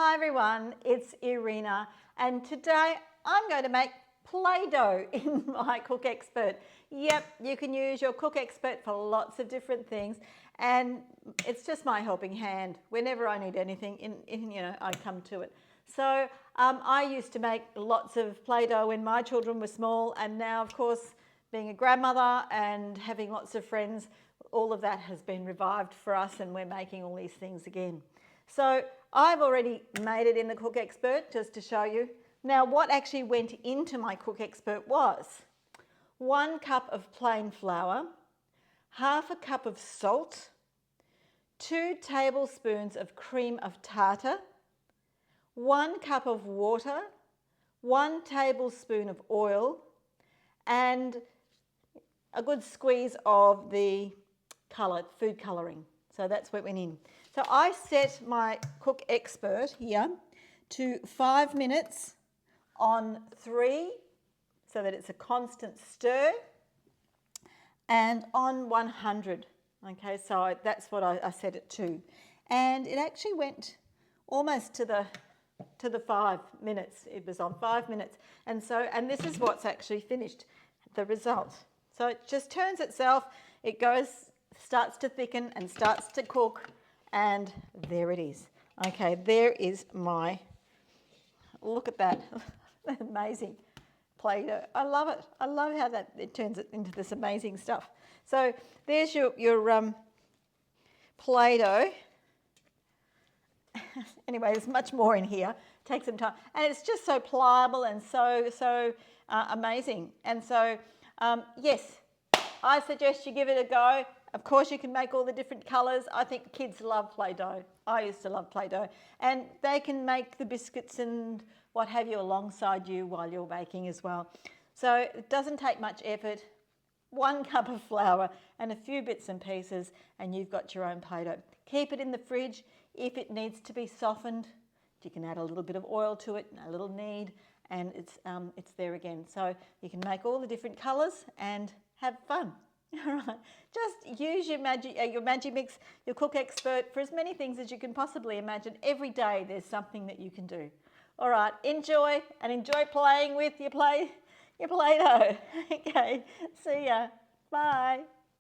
Hi everyone, it's Irena, and today I'm going to make Play-Doh in my Cook Expert. Yep, you can use your Cook Expert for lots of different things, and it's just my helping hand. Whenever I need anything, I come to it. So I used to make lots of Play-Doh when my children were small, and now of course being a grandmother and having lots of friends, all of that has been revived for us and we're making all these things again. So I've already made it in the Cook Expert just to show you. Now what actually went into my Cook Expert was 1 cup of plain flour, half a cup of salt, 2 tablespoons of cream of tartar, 1 cup of water, 1 tablespoon of oil, and a good squeeze of the food colouring. So that's what went in. So I set my Cook Expert here to 5 minutes on 3 so that it's a constant stir, and on 100. Okay, so that's what I set it to. And it actually went almost to the 5 minutes. It was on 5 minutes. And this is what's actually finished, the result. So it just turns itself, it starts to thicken and starts to cook, and there it is. Okay, there is my, look at that, amazing Play-Doh. I love it. I love how it turns it into this amazing stuff. So there's your Play-Doh. Anyway, there's much more in here. Take some time, and it's just so pliable and so amazing. And so yes, I suggest you give it a go. Of course, you can make all the different colours. I think kids love Play-Doh. I used to love Play-Doh. And they can make the biscuits and what have you alongside you while you're baking as well. So it doesn't take much effort. 1 cup of flour and a few bits and pieces, and you've got your own Play-Doh. Keep it in the fridge. If it needs to be softened, you can add a little bit of oil to it, a little knead, and it's there again. So you can make all the different colours and have fun. All right, just use your Magimix, your Cook Expert, for as many things as you can possibly imagine. Every day there's something that you can do. All right, enjoy playing with your Play-Doh. Okay, see ya. Bye.